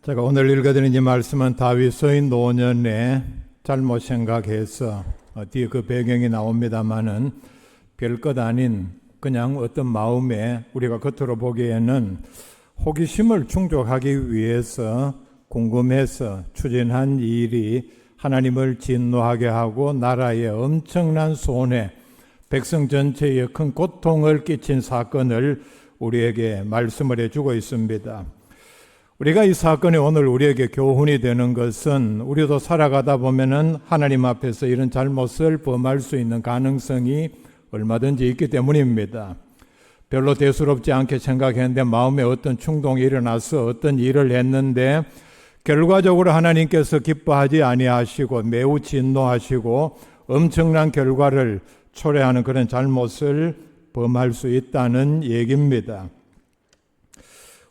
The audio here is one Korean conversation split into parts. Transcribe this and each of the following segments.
제가 오늘 읽어드린 이 말씀은 다윗의 노년에 잘못 생각해서 뒤에 그 배경이 나옵니다마는 별것 아닌 그냥 어떤 마음에 우리가 겉으로 보기에는 호기심을 충족하기 위해서 궁금해서 추진한 일이 하나님을 진노하게 하고 나라에 엄청난 손해, 백성 전체에 큰 고통을 끼친 사건을 우리에게 말씀을 해주고 있습니다. 우리가 이 사건이 오늘 우리에게 교훈이 되는 것은 우리도 살아가다 보면은 하나님 앞에서 이런 잘못을 범할 수 있는 가능성이 얼마든지 있기 때문입니다. 별로 대수롭지 않게 생각했는데 마음에 어떤 충동이 일어나서 어떤 일을 했는데 결과적으로 하나님께서 기뻐하지 아니하시고 매우 진노하시고 엄청난 결과를 초래하는 그런 잘못을 범할 수 있다는 얘기입니다.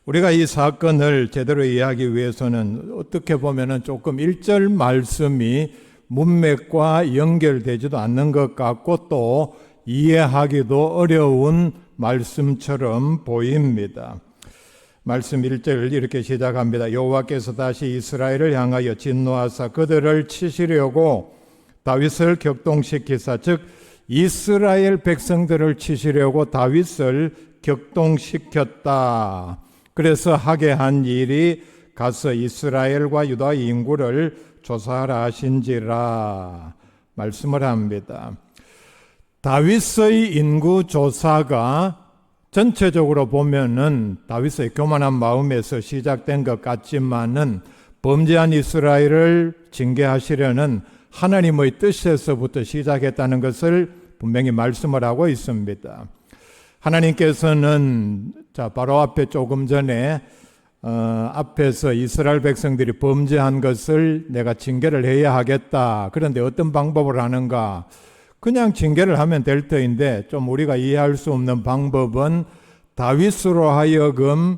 우리가 이 사건을 제대로 이해하기 위해서는 어떻게 보면은 조금 1절 말씀이 문맥과 연결되지도 않는 것 같고 또 이해하기도 어려운 말씀처럼 보입니다. 말씀 1절 이렇게 시작합니다. 여호와께서 다시 이스라엘을 향하여 진노하사 그들을 치시려고 다윗을 격동시키사, 즉 이스라엘 백성들을 치시려고 다윗을 격동시켰다. 그래서 하게 한 일이 가서 이스라엘과 유다 인구를 조사하라 하신지라 말씀을 합니다. 다윗의 인구 조사가 전체적으로 보면은 다윗의 교만한 마음에서 시작된 것 같지만은 범죄한 이스라엘을 징계하시려는 하나님의 뜻에서부터 시작했다는 것을 분명히 말씀을 하고 있습니다. 하나님께서는 바로 앞에 조금 전에 앞에서 이스라엘 백성들이 범죄한 것을 내가 징계를 해야 하겠다. 그런데 어떤 방법을 하는가? 그냥 징계를 하면 될 터인데 좀 우리가 이해할 수 없는 방법은 다윗으로 하여금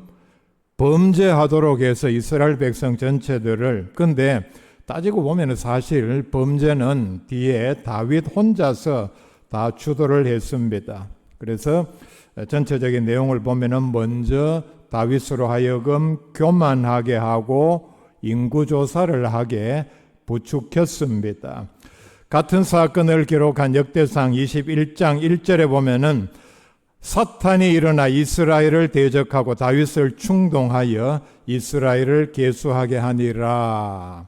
범죄하도록 해서 이스라엘 백성 전체들을, 근데 따지고 보면 사실 범죄는 뒤에 다윗 혼자서 다 주도를 했습니다. 그래서 전체적인 내용을 보면은 먼저 다윗으로 하여금 교만하게 하고 인구조사를 하게 부추겼습니다. 같은 사건을 기록한 역대상 21장 1절에 보면은 사탄이 일어나 이스라엘을 대적하고 다윗을 충동하여 이스라엘을 계수하게 하니라.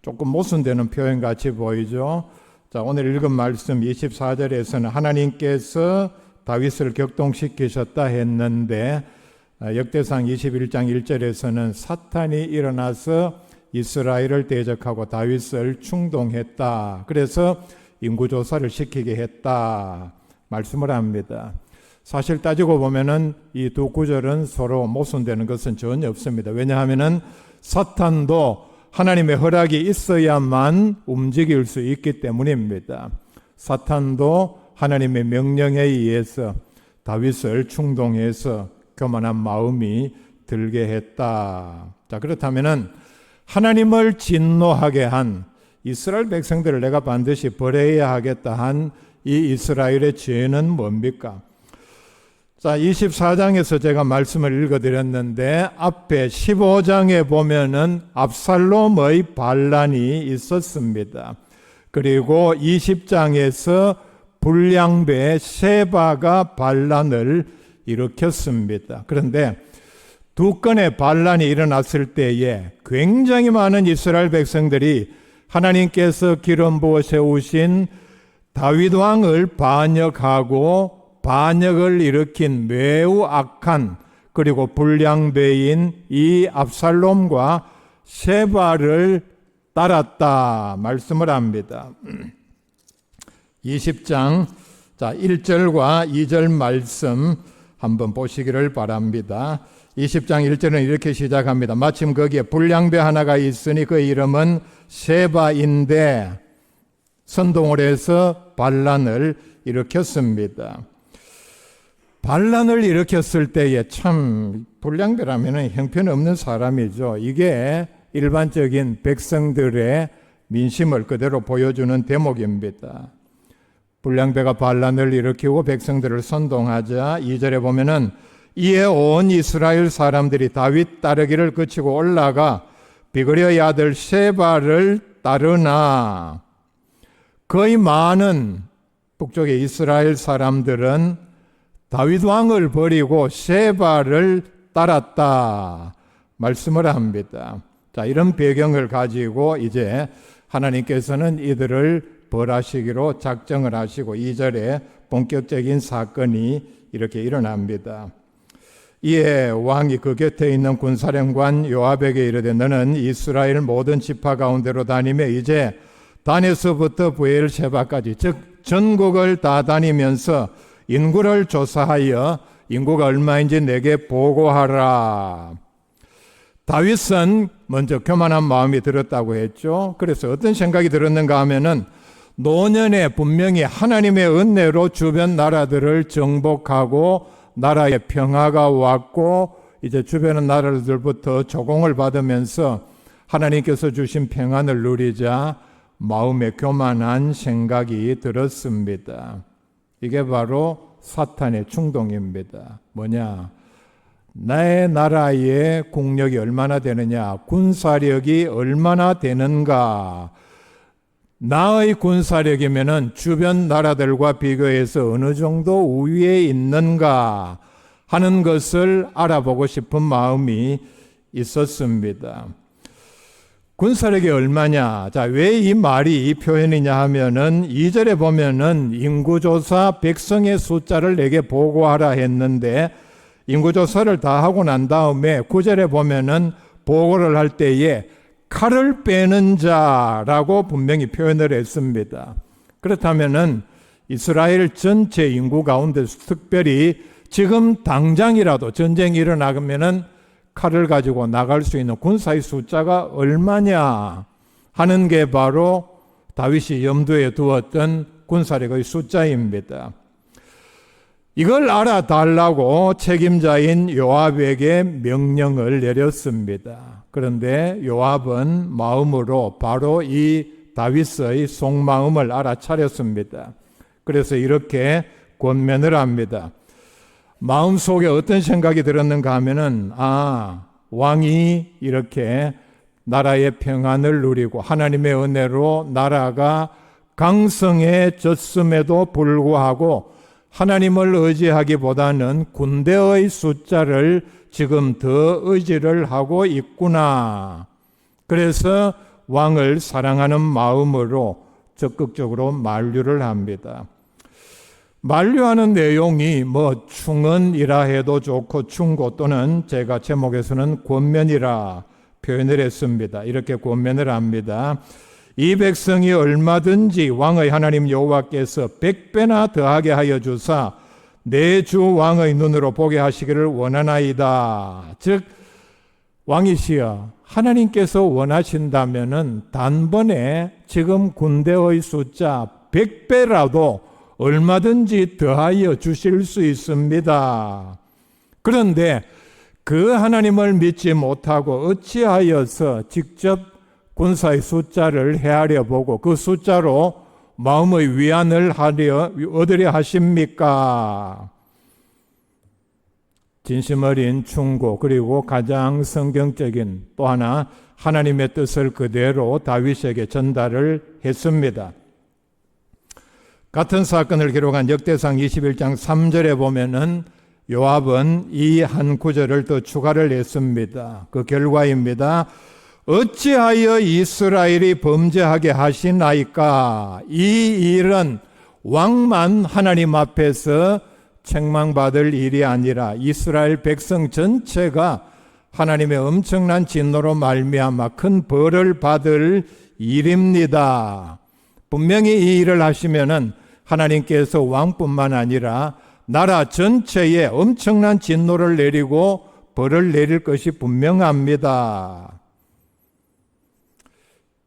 조금 모순되는 표현 같이 보이죠. 자, 오늘 읽은 말씀 24절에서는 하나님께서 다윗을 격동시키셨다 했는데 역대상 21장 1절에서는 사탄이 일어나서 이스라엘을 대적하고 다윗을 충동했다. 그래서 인구조사를 시키게 했다. 말씀을 합니다. 사실 따지고 보면은 이 두 구절은 서로 모순되는 것은 전혀 없습니다. 왜냐하면은 사탄도 하나님의 허락이 있어야만 움직일 수 있기 때문입니다. 사탄도 하나님의 명령에 의해서 다윗을 충동해서 교만한 마음이 들게 했다. 자, 그렇다면은 하나님을 진노하게 한 이스라엘 백성들을 내가 반드시 벌해야 하겠다 한 이 이스라엘의 죄는 뭡니까? 자, 24장에서 제가 말씀을 읽어드렸는데 앞에 15장에 보면은 압살롬의 반란이 있었습니다. 그리고 20장에서 불량배 세바가 반란을 일으켰습니다. 그런데 두 건의 반란이 일어났을 때에 굉장히 많은 이스라엘 백성들이 하나님께서 기름 부어 세우신 다윗 왕을 반역하고 반역을 일으킨 매우 악한 그리고 불량배인 이 압살롬과 세바를 따랐다 말씀을 합니다. 20장 1절과 2절 말씀 한번 보시기를 바랍니다. 20장 1절은 이렇게 시작합니다. 마침 거기에 불량배 하나가 있으니 그 이름은 세바인데 선동을 해서 반란을 일으켰습니다. 반란을 일으켰을 때에 참 불량배라면 형편없는 사람이죠. 이게 일반적인 백성들의 민심을 그대로 보여주는 대목입니다. 불량배가 반란을 일으키고 백성들을 선동하자 2절에 보면은 이에 온 이스라엘 사람들이 다윗 따르기를 그치고 올라가 비그리의 아들 셰바를 따르나. 거의 많은 북쪽의 이스라엘 사람들은 다윗 왕을 버리고 셰바를 따랐다 말씀을 합니다. 자, 이런 배경을 가지고 이제 하나님께서는 이들을 벌하시기로 작정을 하시고 2절에 본격적인 사건이 이렇게 일어납니다. 이에 왕이 그 곁에 있는 군사령관 요압에게 이르되 너는 이스라엘 모든 지파 가운데로 다니며 이제 단에서부터 브엘셰바까지 즉 전국을 다 다니면서 인구를 조사하여 인구가 얼마인지 내게 보고하라. 다윗은 먼저 교만한 마음이 들었다고 했죠. 그래서 어떤 생각이 들었는가 하면은 노년에 분명히 하나님의 은혜로 주변 나라들을 정복하고 나라에 평화가 왔고 이제 주변의 나라들부터 조공을 받으면서 하나님께서 주신 평안을 누리자 마음에 교만한 생각이 들었습니다. 이게 바로 사탄의 충동입니다. 뭐냐? 나의 나라의 국력이 얼마나 되느냐? 군사력이 얼마나 되는가? 나의 군사력이면은 주변 나라들과 비교해서 어느 정도 우위에 있는가 하는 것을 알아보고 싶은 마음이 있었습니다. 군사력이 얼마냐? 자, 왜 이 말이 이 표현이냐 하면은 2절에 보면은 인구조사 백성의 숫자를 내게 보고하라 했는데 인구조사를 다 하고 난 다음에 9절에 보면은 보고를 할 때에 칼을 빼는 자라고 분명히 표현을 했습니다. 그렇다면은 이스라엘 전체 인구 가운데서 특별히 지금 당장이라도 전쟁이 일어나면은 칼을 가지고 나갈 수 있는 군사의 숫자가 얼마냐 하는 게 바로 다윗이 염두에 두었던 군사력의 숫자입니다. 이걸 알아달라고 책임자인 요압에게 명령을 내렸습니다. 그런데 요압은 마음으로 바로 이 다윗의 속마음을 알아차렸습니다. 그래서 이렇게 권면을 합니다. 마음속에 어떤 생각이 들었는가 하면은 왕이 이렇게 나라의 평안을 누리고 하나님의 은혜로 나라가 강성해졌음에도 불구하고 하나님을 의지하기보다는 군대의 숫자를 지금 더 의지를 하고 있구나. 그래서 왕을 사랑하는 마음으로 적극적으로 만류를 합니다. 만류하는 내용이 충언이라 해도 좋고 충고 또는 제가 제목에서는 권면이라 표현을 했습니다. 이렇게 권면을 합니다. 이 백성이 얼마든지 왕의 하나님 여호와께서 100배나 더하게 하여 주사 내 주 왕의 눈으로 보게 하시기를 원하나이다. 즉 왕이시여 하나님께서 원하신다면은 단번에 지금 군대의 숫자 100배라도 얼마든지 더하여 주실 수 있습니다. 그런데 그 하나님을 믿지 못하고 어찌하여서 직접 군사의 숫자를 헤아려 보고 그 숫자로 마음의 위안을 얻으려 하십니까? 진심 어린 충고 그리고 가장 성경적인 또 하나 하나님의 뜻을 그대로 다윗에게 전달을 했습니다. 같은 사건을 기록한 역대상 21장 3절에 보면은 요압은 이 한 구절을 더 추가를 했습니다. 그 결과입니다. 어찌하여 이스라엘이 범죄하게 하시나이까? 이 일은 왕만 하나님 앞에서 책망받을 일이 아니라 이스라엘 백성 전체가 하나님의 엄청난 진노로 말미암아 큰 벌을 받을 일입니다. 분명히 이 일을 하시면은 하나님께서 왕뿐만 아니라 나라 전체에 엄청난 진노를 내리고 벌을 내릴 것이 분명합니다.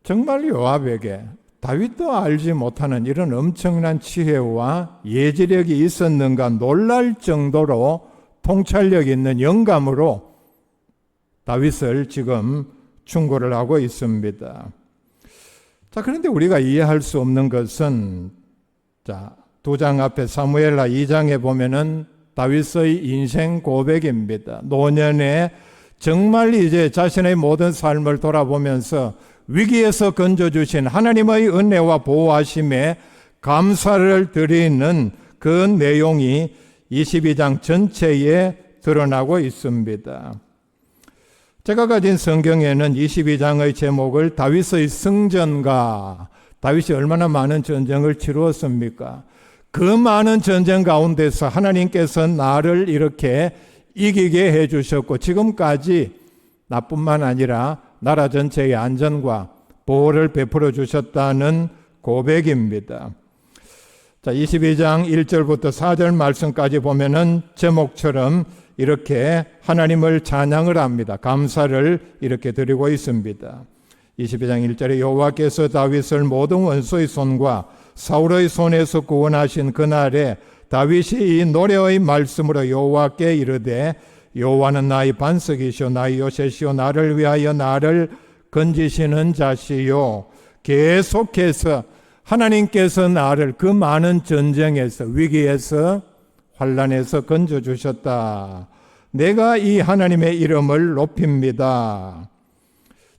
정말 요압에게 다윗도 알지 못하는 이런 엄청난 지혜와 예지력이 있었는가 놀랄 정도로 통찰력 있는 영감으로 다윗을 지금 충고를 하고 있습니다. 자, 그런데 우리가 이해할 수 없는 것은 두 장 앞에 사무엘하 2장에 보면은 다윗의 인생 고백입니다. 노년에 정말 이제 자신의 모든 삶을 돌아보면서 위기에서 건져주신 하나님의 은혜와 보호하심에 감사를 드리는 그 내용이 22장 전체에 드러나고 있습니다. 제가 가진 성경에는 22장의 제목을 다윗의 승전가, 다윗이 얼마나 많은 전쟁을 치루었습니까? 그 많은 전쟁 가운데서 하나님께서 나를 이렇게 이기게 해주셨고 지금까지 나뿐만 아니라 나라 전체의 안전과 보호를 베풀어 주셨다는 고백입니다. 자, 22장 1절부터 4절 말씀까지 보면은 제목처럼 이렇게 하나님을 찬양을 합니다. 감사를 이렇게 드리고 있습니다. 22장 1절에 여호와께서 다윗을 모든 원수의 손과 사울의 손에서 구원하신 그날에 다윗이 이 노래의 말씀으로 여호와께 이르되 여호와는 나의 반석이시오 나의 요새시오 나를 위하여 나를 건지시는 자시요. 계속해서 하나님께서 나를 그 많은 전쟁에서 위기에서 환난에서 건져주셨다. 내가 이 하나님의 이름을 높입니다.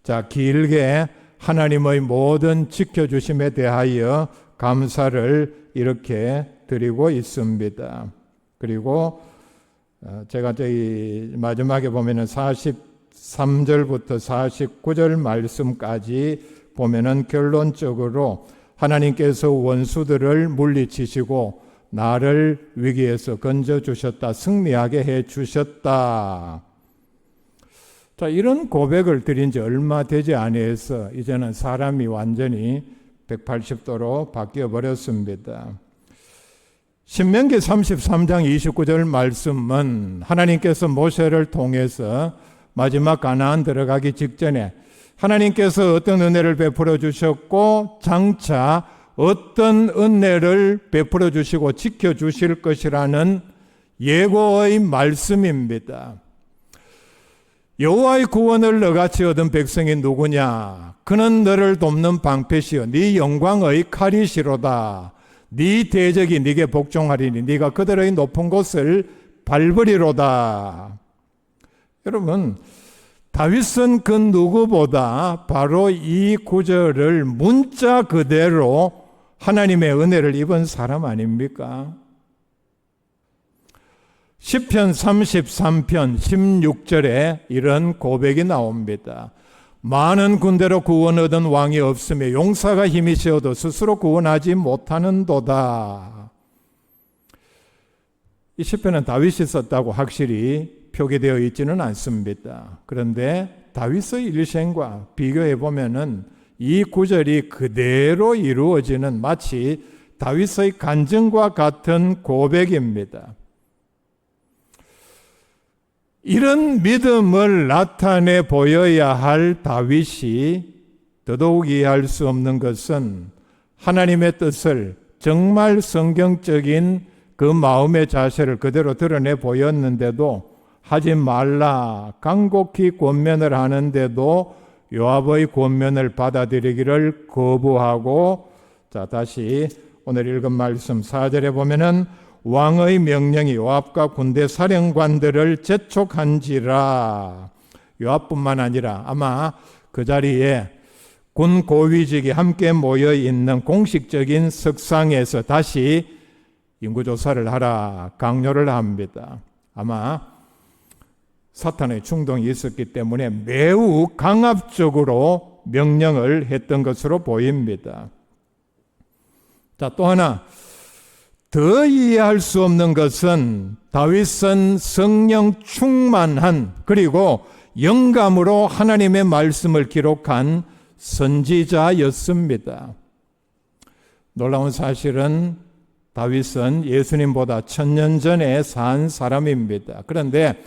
자, 길게 하나님의 모든 지켜주심에 대하여 감사를 이렇게 드리고 있습니다. 그리고 제가 저희 마지막에 보면은 43절부터 49절 말씀까지 보면은 결론적으로 하나님께서 원수들을 물리치시고 나를 위기에서 건져주셨다. 승리하게 해주셨다. 자, 이런 고백을 드린 지 얼마 되지 아니해서 이제는 사람이 완전히 180도로 바뀌어 버렸습니다. 신명기 33장 29절 말씀은 하나님께서 모세를 통해서 마지막 가나안 들어가기 직전에 하나님께서 어떤 은혜를 베풀어 주셨고 장차 어떤 은혜를 베풀어 주시고 지켜 주실 것이라는 예고의 말씀입니다. 여호와의 구원을 너같이 얻은 백성이 누구냐? 그는 너를 돕는 방패시요 네 영광의 칼이시로다. 네 대적이 네게 복종하리니 네가 그들의 높은 곳을 밟으리로다. 여러분, 다윗은 그 누구보다 바로 이 구절을 문자 그대로 하나님의 은혜를 입은 사람 아닙니까? 시편 33편 16절에 이런 고백이 나옵니다. 많은 군대로 구원 얻은 왕이 없으며 용사가 힘이 세어도 스스로 구원하지 못하는도다. 이 시편은 다윗이 썼다고 확실히 표기되어 있지는 않습니다. 그런데 다윗의 일생과 비교해 보면은 이 구절이 그대로 이루어지는 마치 다윗의 간증과 같은 고백입니다. 이런 믿음을 나타내 보여야 할 다윗이 더더욱 이해할 수 없는 것은 하나님의 뜻을 정말 성경적인 그 마음의 자세를 그대로 드러내 보였는데도 하지 말라 간곡히 권면을 하는데도 요압의 권면을 받아들이기를 거부하고, 자, 다시 오늘 읽은 말씀 4절에 보면은 왕의 명령이 요압과 군대 사령관들을 재촉한지라. 요압뿐만 아니라 아마 그 자리에 군 고위직이 함께 모여 있는 공식적인 석상에서 다시 인구조사를 하라 강요를 합니다. 아마 사탄의 충동이 있었기 때문에 매우 강압적으로 명령을 했던 것으로 보입니다. 자, 또 하나 더 이해할 수 없는 것은 다윗은 성령 충만한 그리고 영감으로 하나님의 말씀을 기록한 선지자였습니다. 놀라운 사실은 다윗은 예수님보다 1000년 전에 산 사람입니다. 그런데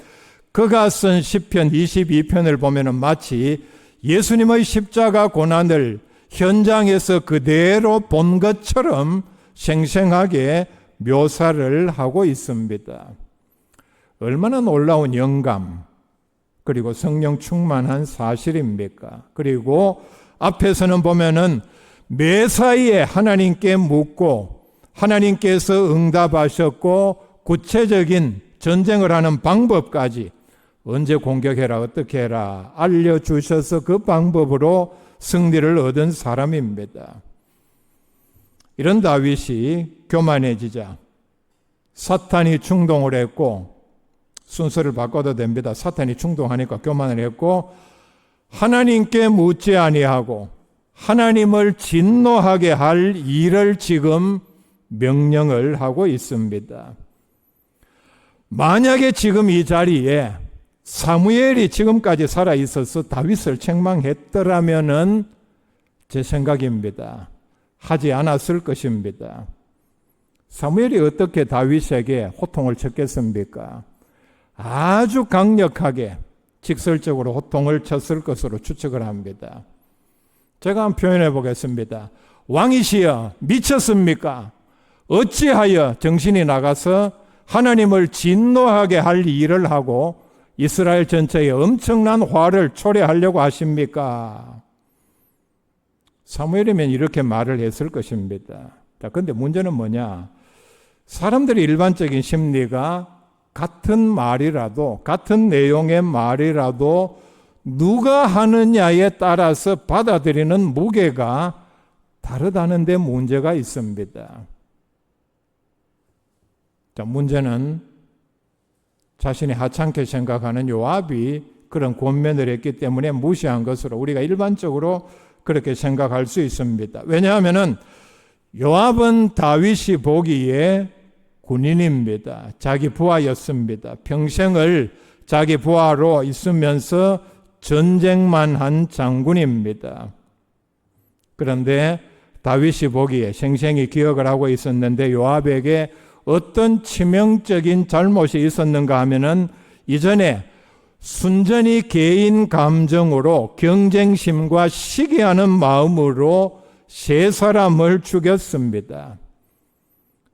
그가 쓴 시편 22편을 보면 마치 예수님의 십자가 고난을 현장에서 그대로 본 것처럼 생생하게 묘사를 하고 있습니다. 얼마나 놀라운 영감 그리고 성령 충만한 사실입니까? 그리고 앞에서는 보면은 매사에 하나님께 묻고 하나님께서 응답하셨고 구체적인 전쟁을 하는 방법까지 언제 공격해라, 어떻게 해라 알려주셔서 그 방법으로 승리를 얻은 사람입니다. 이런 다윗이 교만해지자 사탄이 충동을 했고, 순서를 바꿔도 됩니다. 사탄이 충동하니까 교만을 했고, 하나님께 묻지 아니하고 하나님을 진노하게 할 일을 지금 명령을 하고 있습니다. 만약에 지금 이 자리에 사무엘이 지금까지 살아 있어서 다윗을 책망했더라면은 제 생각입니다. 하지 않았을 것입니다. 사무엘이 어떻게 다윗에게 호통을 쳤겠습니까? 아주 강력하게 직설적으로 호통을 쳤을 것으로 추측을 합니다. 제가 한번 표현해 보겠습니다. 왕이시여 미쳤습니까? 어찌하여 정신이 나가서 하나님을 진노하게 할 일을 하고 이스라엘 전체에 엄청난 화를 초래하려고 하십니까? 사무엘이면 이렇게 말을 했을 것입니다. 자, 근데 문제는 뭐냐? 사람들의 일반적인 심리가 같은 말이라도, 같은 내용의 말이라도 누가 하느냐에 따라서 받아들이는 무게가 다르다는 데 문제가 있습니다. 자, 문제는 자신이 하찮게 생각하는 요압이 그런 권면을 했기 때문에 무시한 것으로 우리가 일반적으로 그렇게 생각할 수 있습니다. 왜냐하면 요압은 다윗이 보기에 군인입니다. 자기 부하였습니다. 평생을 자기 부하로 있으면서 전쟁만 한 장군입니다. 그런데 다윗이 보기에 생생히 기억을 하고 있었는데 요압에게 어떤 치명적인 잘못이 있었는가 하면은 이전에 순전히 개인 감정으로 경쟁심과 시기하는 마음으로 세 사람을 죽였습니다.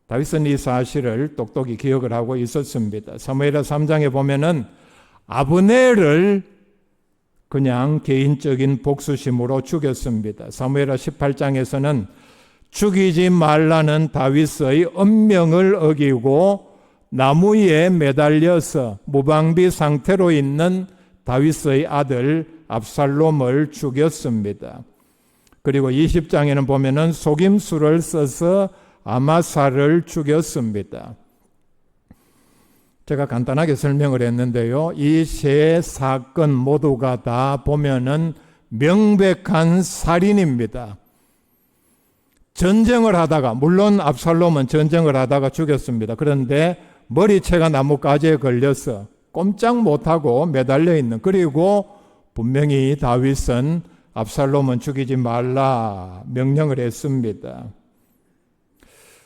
다윗은 이 사실을 똑똑히 기억을 하고 있었습니다. 사무엘하 3장에 보면은 아브넬을 그냥 개인적인 복수심으로 죽였습니다. 사무엘하 18장에서는 죽이지 말라는 다윗의 엄명을 어기고 나무에 매달려서 무방비 상태로 있는 다윗의 아들 압살롬을 죽였습니다. 그리고 20장에는 보면은 속임수를 써서 아마사를 죽였습니다. 제가 간단하게 설명을 했는데요. 이 세 사건 모두가 다 보면은 명백한 살인입니다. 전쟁을 하다가, 물론 압살롬은 전쟁을 하다가 죽였습니다. 그런데 머리채가 나뭇가지에 걸려서 꼼짝 못하고 매달려 있는, 그리고 분명히 다윗은 압살롬은 죽이지 말라 명령을 했습니다.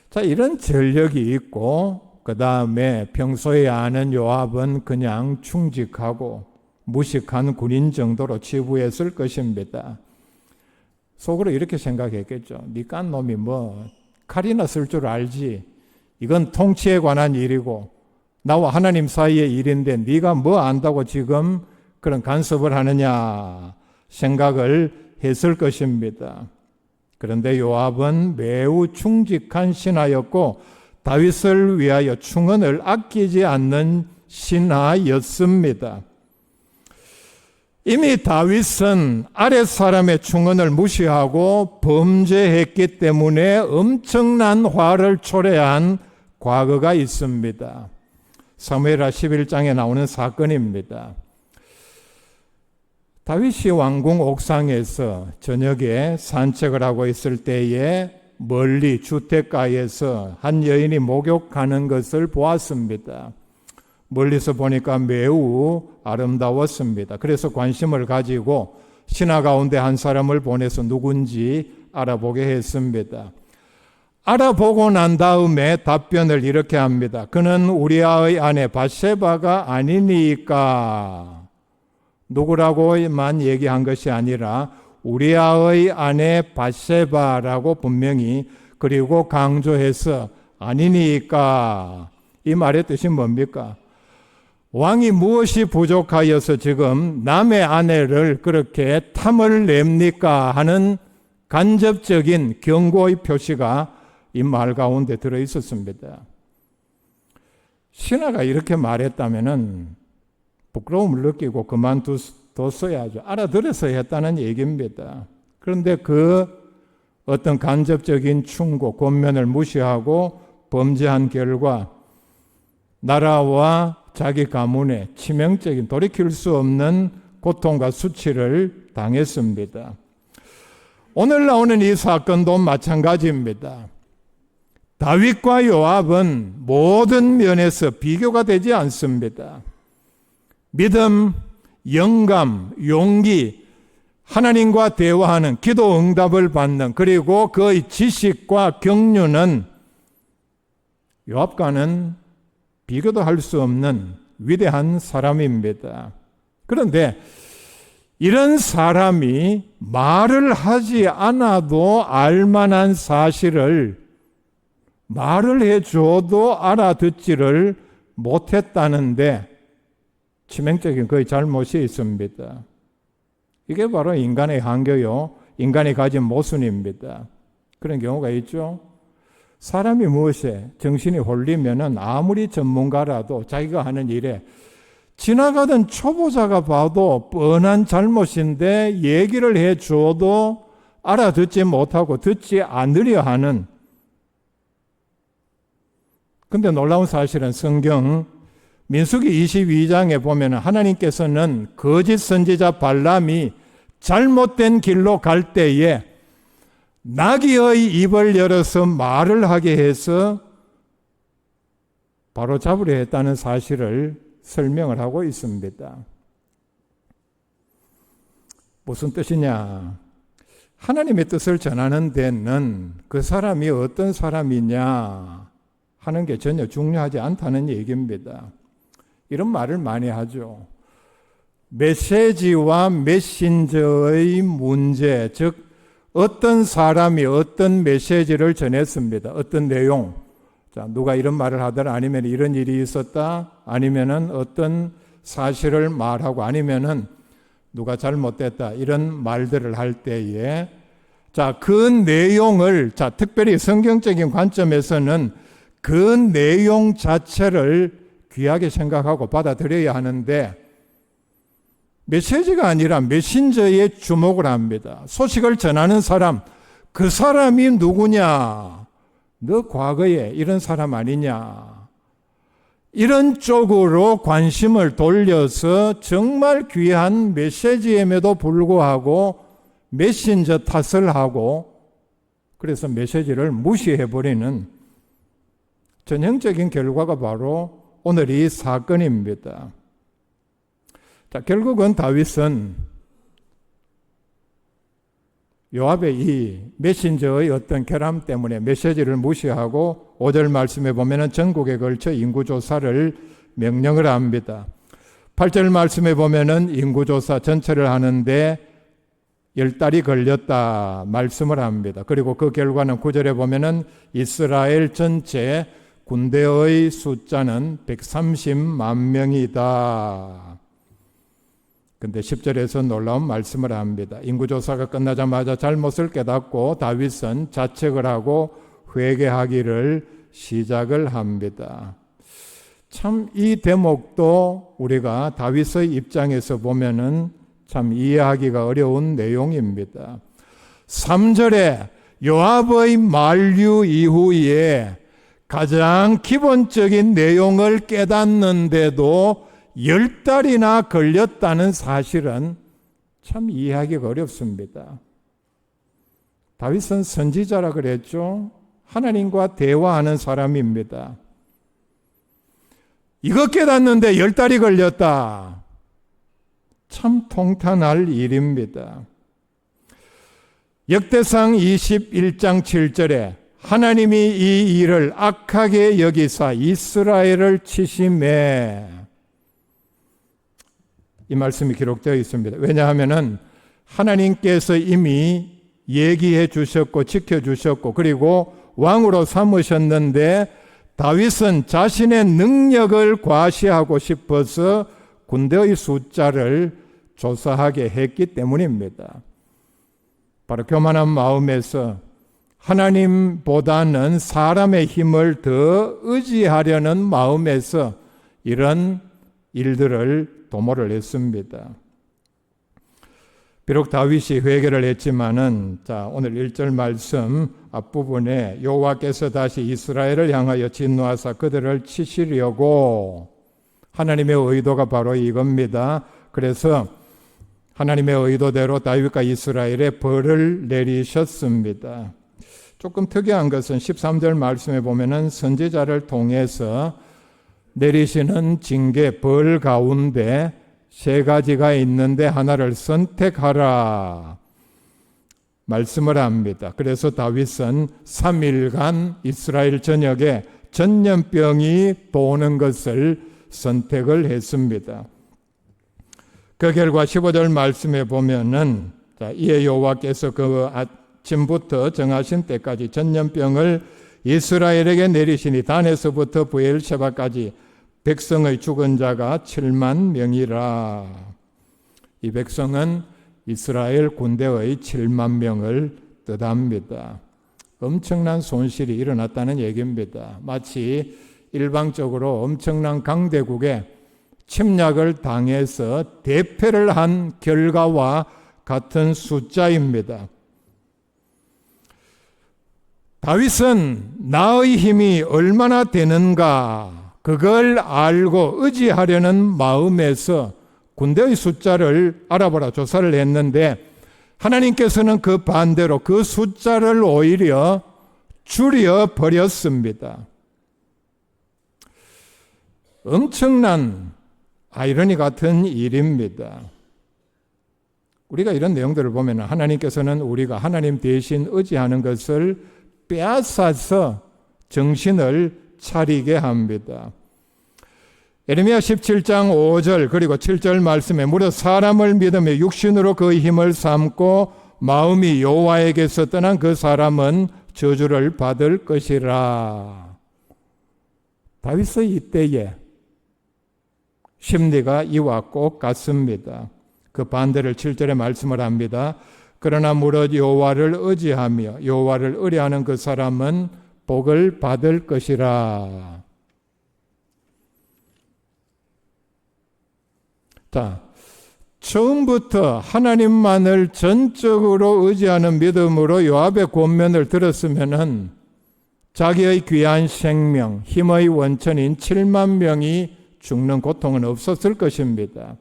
자, 이런 전력이 있고 그 다음에 평소에 아는 요압은 그냥 충직하고 무식한 군인 정도로 치부했을 것입니다. 속으로 이렇게 생각했겠죠. 니깐 놈이 뭐 칼이나 쓸 줄 알지. 이건 통치에 관한 일이고 나와 하나님 사이의 일인데 네가 뭐 안다고 지금 그런 간섭을 하느냐 생각을 했을 것입니다. 그런데 요압은 매우 충직한 신하였고 다윗을 위하여 충언을 아끼지 않는 신하였습니다. 이미 다윗은 아랫 사람의 충언을 무시하고 범죄했기 때문에 엄청난 화를 초래한 과거가 있습니다. 사무엘하 11장에 나오는 사건입니다. 다윗이 왕궁 옥상에서 저녁에 산책을 하고 있을 때에 멀리 주택가에서 한 여인이 목욕하는 것을 보았습니다. 멀리서 보니까 매우 아름다웠습니다. 그래서 관심을 가지고 신하 가운데 한 사람을 보내서 누군지 알아보게 했습니다. 알아보고 난 다음에 답변을 이렇게 합니다. 그는 우리아의 아내 밧세바가 아니니까. 누구라고만 얘기한 것이 아니라 우리아의 아내 밧세바라고 분명히 그리고 강조해서 아니니까. 이 말의 뜻이 뭡니까? 왕이 무엇이 부족하여서 지금 남의 아내를 그렇게 탐을 냅니까? 하는 간접적인 경고의 표시가 이 말 가운데 들어 있었습니다. 신하가 이렇게 말했다면은 부끄러움을 느끼고 그만뒀어야죠. 알아들어서 했다는 얘기입니다. 그런데 그 어떤 간접적인 충고, 권면을 무시하고 범죄한 결과 나라와 자기 가문에 치명적인 돌이킬 수 없는 고통과 수치를 당했습니다. 오늘 나오는 이 사건도 마찬가지입니다. 다윗과 요압은 모든 면에서 비교가 되지 않습니다. 믿음, 영감, 용기, 하나님과 대화하는 기도 응답을 받는, 그리고 그의 지식과 경륜은 요압과는 비교도 할 수 없는 위대한 사람입니다. 그런데 이런 사람이 말을 하지 않아도 알만한 사실을 말을 해줘도 알아듣지를 못했다는데 치명적인 그의 잘못이 있습니다. 이게 바로 인간의 한계요, 인간이 가진 모순입니다. 그런 경우가 있죠. 사람이 무엇에 정신이 홀리면은 아무리 전문가라도 자기가 하는 일에 지나가던 초보자가 봐도 뻔한 잘못인데 얘기를 해줘도 알아듣지 못하고 듣지 않으려 하는. 근데 놀라운 사실은 성경 민수기 22장에 보면 하나님께서는 거짓 선지자 발람이 잘못된 길로 갈 때에 나귀의 입을 열어서 말을 하게 해서 바로 잡으려 했다는 사실을 설명을 하고 있습니다. 무슨 뜻이냐? 하나님의 뜻을 전하는 데는 그 사람이 어떤 사람이냐 하는 게 전혀 중요하지 않다는 얘기입니다. 이런 말을 많이 하죠. 메시지와 메신저의 문제, 즉 어떤 사람이 어떤 메시지를 전했습니다. 어떤 내용. 자, 누가 이런 말을 하더라, 아니면 이런 일이 있었다, 아니면은 어떤 사실을 말하고, 아니면은 누가 잘못됐다, 이런 말들을 할 때에, 자, 그 내용을, 자, 특별히 성경적인 관점에서는 그 내용 자체를 귀하게 생각하고 받아들여야 하는데, 메시지가 아니라 메신저에 주목을 합니다. 소식을 전하는 사람, 그 사람이 누구냐? 너 과거에 이런 사람 아니냐? 이런 쪽으로 관심을 돌려서 정말 귀한 메시지임에도 불구하고 메신저 탓을 하고, 그래서 메시지를 무시해버리는 전형적인 결과가 바로 오늘 이 사건입니다. 자, 결국은 다윗은 요압의 이 메신저의 어떤 결함 때문에 메시지를 무시하고 5절 말씀에 보면 전국에 걸쳐 인구조사를 명령을 합니다. 8절 말씀에 보면 인구조사 전체를 하는데 10달이 걸렸다 말씀을 합니다. 그리고 그 결과는 9절에 보면 이스라엘 전체 군대의 숫자는 130만 명이다. 근데 10절에서 놀라운 말씀을 합니다. 인구조사가 끝나자마자 잘못을 깨닫고 다윗은 자책을 하고 회개하기를 시작을 합니다. 참 이 대목도 우리가 다윗의 입장에서 보면은 참 이해하기가 어려운 내용입니다. 3절에 요압의 만류 이후에 가장 기본적인 내용을 깨닫는데도 10달이나 걸렸다는 사실은 참 이해하기가 어렵습니다. 다윗은 선지자라 그랬죠. 하나님과 대화하는 사람입니다. 이거 깨닫는데 10달이 걸렸다. 참 통탄할 일입니다. 역대상 21장 7절에 하나님이 이 일을 악하게 여기사 이스라엘을 치심해, 이 말씀이 기록되어 있습니다. 왜냐하면 하나님께서 이미 얘기해 주셨고 지켜주셨고 그리고 왕으로 삼으셨는데 다윗은 자신의 능력을 과시하고 싶어서 군대의 숫자를 조사하게 했기 때문입니다. 바로 교만한 마음에서 하나님보다는 사람의 힘을 더 의지하려는 마음에서 이런 일들을 도모를 했습니다. 비록 다윗이 회개를 했지만은 오늘 1절 말씀 앞부분에 여호와께서 다시 이스라엘을 향하여 진노하사 그들을 치시려고, 하나님의 의도가 바로 이겁니다. 그래서 하나님의 의도대로 다윗과 이스라엘에 벌을 내리셨습니다. 조금 특이한 것은 13절 말씀에 보면은 선지자를 통해서 내리시는 징계, 벌 가운데 세 가지가 있는데 하나를 선택하라 말씀을 합니다. 그래서 다윗은 3일간 이스라엘 전역에 전염병이 도는 것을 선택을 했습니다. 그 결과 15절 말씀에 보면은 이에 여호와께서 그 아침부터 정하신 때까지 전염병을 이스라엘에게 내리시니 단에서부터 브엘셰바까지 백성의 죽은 자가 7만 명이라. 이 백성은 이스라엘 군대의 7만 명을 뜻합니다. 엄청난 손실이 일어났다는 얘기입니다. 마치 일방적으로 엄청난 강대국에 침략을 당해서 대패를 한 결과와 같은 숫자입니다. 다윗은 나의 힘이 얼마나 되는가 그걸 알고 의지하려는 마음에서 군대의 숫자를 알아보라 조사를 했는데, 하나님께서는 그 반대로 그 숫자를 오히려 줄여 버렸습니다. 엄청난 아이러니 같은 일입니다. 우리가 이런 내용들을 보면 하나님께서는 우리가 하나님 대신 의지하는 것을 빼앗아서 정신을 차리게 합니다. 예레미야 17장 5절 그리고 7절 말씀에 무릇 사람을 믿으며 육신으로 그 힘을 삼고 마음이 여호와에게서 떠난 그 사람은 저주를 받을 것이라. 다윗의 이때에 심리가 이와 꼭 같습니다. 그 반대를 7절에 말씀을 합니다. 그러나 무릇 여호와를 의지하며 여호와를 의뢰하는 그 사람은 복을 받을 것이라. 처음부터 하나님만을 전적으로 의지하는 믿음으로 요압의 권면을 들었으면은 자기의 귀한 생명, 힘의 원천인 7만 명이 죽는 고통은 없었을 것입니다.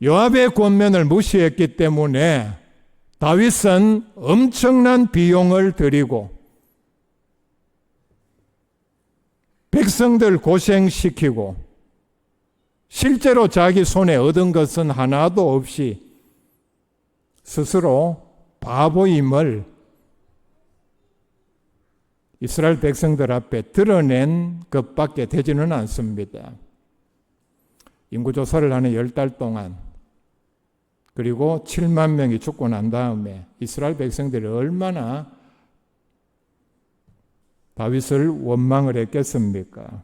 요압의 권면을 무시했기 때문에 다윗은 엄청난 비용을 들이고 백성들 고생시키고 실제로 자기 손에 얻은 것은 하나도 없이 스스로 바보임을 이스라엘 백성들 앞에 드러낸 것밖에 되지는 않습니다. 인구조사를 하는 10달 동안 그리고 7만 명이 죽고 난 다음에 이스라엘 백성들이 얼마나 다윗을 원망을 했겠습니까?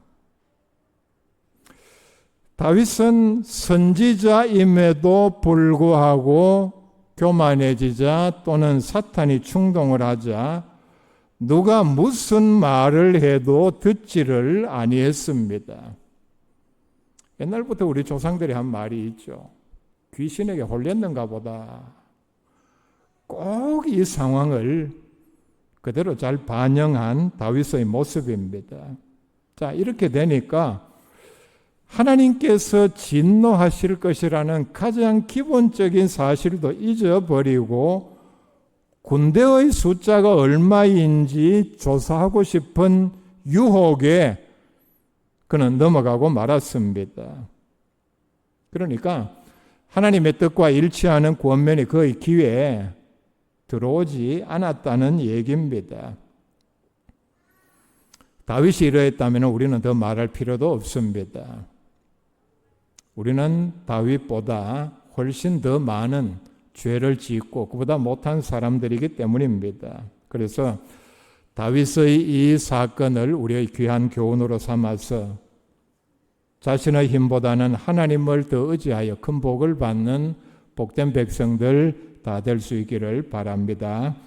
다윗은 선지자임에도 불구하고 교만해지자 또는 사탄이 충동을 하자 누가 무슨 말을 해도 듣지를 아니했습니다. 옛날부터 우리 조상들이 한 말이 있죠. 귀신에게 홀렸는가 보다. 꼭 이 상황을 그대로 잘 반영한 다윗의 모습입니다. 자, 이렇게 되니까 하나님께서 진노하실 것이라는 가장 기본적인 사실도 잊어버리고 군대의 숫자가 얼마인지 조사하고 싶은 유혹에 그는 넘어가고 말았습니다. 그러니까 하나님의 뜻과 일치하는 권면이 그의 귀에 들어오지 않았다는 얘기입니다. 다윗이 이러했다면 우리는 더 말할 필요도 없습니다. 우리는 다윗보다 훨씬 더 많은 죄를 짓고 그보다 못한 사람들이기 때문입니다. 그래서 다윗의 이 사건을 우리의 귀한 교훈으로 삼아서 자신의 힘보다는 하나님을 더 의지하여 큰 복을 받는 복된 백성들 다 될 수 있기를 바랍니다.